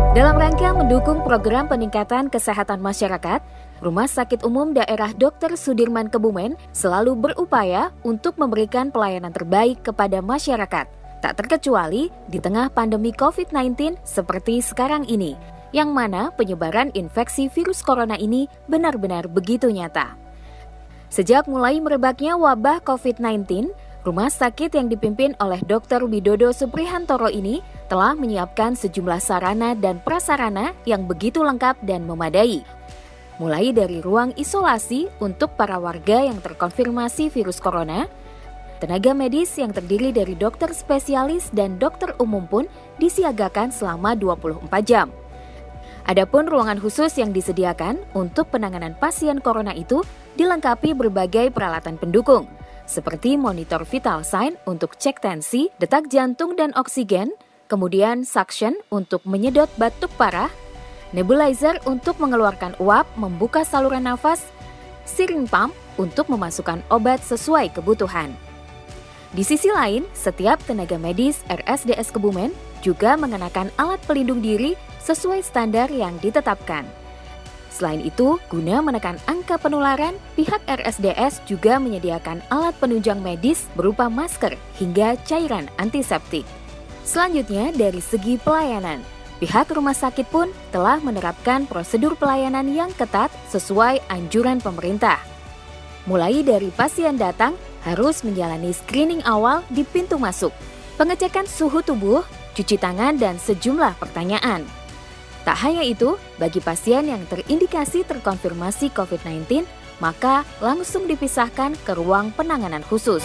Dalam rangka mendukung program peningkatan kesehatan masyarakat, Rumah Sakit Umum Daerah Dr. Sudirman Kebumen selalu berupaya untuk memberikan pelayanan terbaik kepada masyarakat, tak terkecuali di tengah pandemi COVID-19 seperti sekarang ini, yang mana penyebaran infeksi virus corona ini benar-benar begitu nyata. Sejak mulai merebaknya wabah COVID-19, rumah sakit yang dipimpin oleh Dr. Widodo Suprihantoro ini telah menyiapkan sejumlah sarana dan prasarana yang begitu lengkap dan memadai. Mulai dari ruang isolasi untuk para warga yang terkonfirmasi virus corona, tenaga medis yang terdiri dari dokter spesialis dan dokter umum pun disiagakan selama 24 jam. Adapun ruangan khusus yang disediakan untuk penanganan pasien corona itu dilengkapi berbagai peralatan pendukung, seperti monitor vital sign untuk cek tensi, detak jantung dan oksigen, kemudian suction untuk menyedot batuk parah, nebulizer untuk mengeluarkan uap membuka saluran nafas, syringe pump untuk memasukkan obat sesuai kebutuhan. Di sisi lain, setiap tenaga medis RSDS Kebumen juga mengenakan alat pelindung diri sesuai standar yang ditetapkan. Selain itu, guna menekan angka penularan, pihak RSDS juga menyediakan alat penunjang medis berupa masker hingga cairan antiseptik. Selanjutnya, dari segi pelayanan, pihak rumah sakit pun telah menerapkan prosedur pelayanan yang ketat sesuai anjuran pemerintah. Mulai dari pasien datang harus menjalani screening awal di pintu masuk, pengecekan suhu tubuh, cuci tangan, dan sejumlah pertanyaan. Tak hanya itu, bagi pasien yang terindikasi terkonfirmasi COVID-19, maka langsung dipisahkan ke ruang penanganan khusus.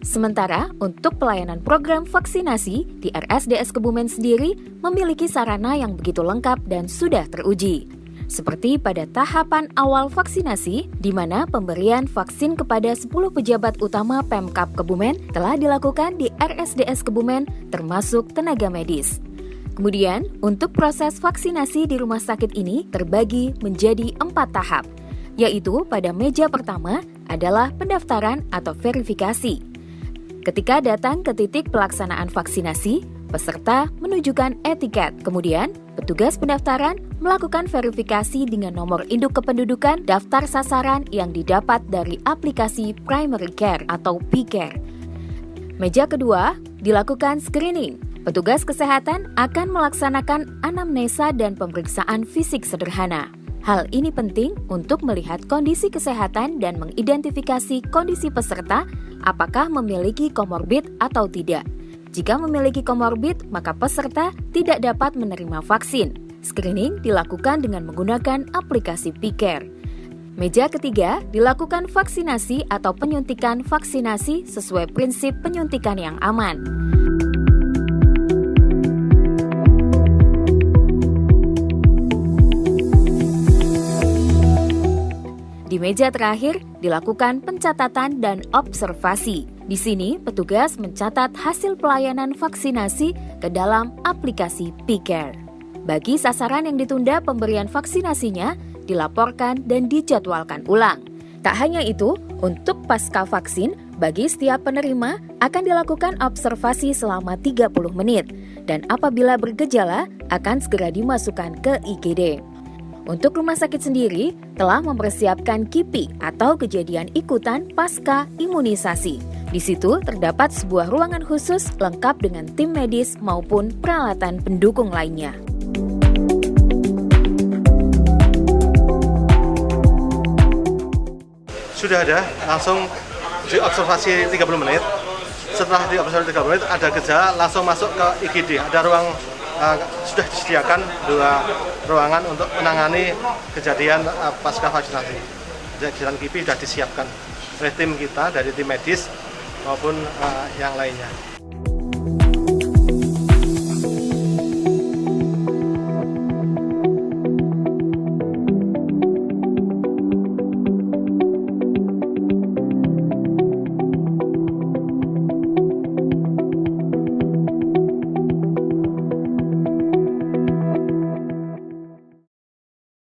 Sementara untuk pelayanan program vaksinasi di RSDS Kebumen sendiri memiliki sarana yang begitu lengkap dan sudah teruji. Seperti pada tahapan awal vaksinasi, di mana pemberian vaksin kepada 10 pejabat utama Pemkab Kebumen telah dilakukan di RSDS Kebumen termasuk tenaga medis. Kemudian, untuk proses vaksinasi di rumah sakit ini terbagi menjadi 4 tahap, yaitu pada meja pertama adalah pendaftaran atau verifikasi. Ketika datang ke titik pelaksanaan vaksinasi, peserta menunjukkan etiket. Kemudian, petugas pendaftaran melakukan verifikasi dengan nomor induk kependudukan daftar sasaran yang didapat dari aplikasi Primary Care atau P-Care. Meja kedua dilakukan screening. Petugas kesehatan akan melaksanakan anamnesa dan pemeriksaan fisik sederhana. Hal ini penting untuk melihat kondisi kesehatan dan mengidentifikasi kondisi peserta apakah memiliki komorbid atau tidak. Jika memiliki komorbid, maka peserta tidak dapat menerima vaksin. Screening dilakukan dengan menggunakan aplikasi P-Care. Meja ketiga dilakukan vaksinasi atau penyuntikan vaksinasi sesuai prinsip penyuntikan yang aman. Di meja terakhir dilakukan pencatatan dan observasi. Di sini, petugas mencatat hasil pelayanan vaksinasi ke dalam aplikasi P-Care. Bagi sasaran yang ditunda pemberian vaksinasinya, dilaporkan dan dijadwalkan ulang. Tak hanya itu, untuk pasca vaksin, bagi setiap penerima akan dilakukan observasi selama 30 menit, dan apabila bergejala akan segera dimasukkan ke IGD. Untuk rumah sakit sendiri telah mempersiapkan KIPI atau kejadian ikutan pasca imunisasi. Di situ terdapat sebuah ruangan khusus lengkap dengan tim medis maupun peralatan pendukung lainnya. Sudah ada, langsung diobservasi 30 menit. Setelah diobservasi 30 menit ada gejala, langsung masuk ke IGD. Ada ruang sudah disediakan 2 ruangan untuk menangani kejadian pasca vaksinasi. Kejadian KIPI sudah disiapkan oleh tim kita dari tim medis maupun yang lainnya.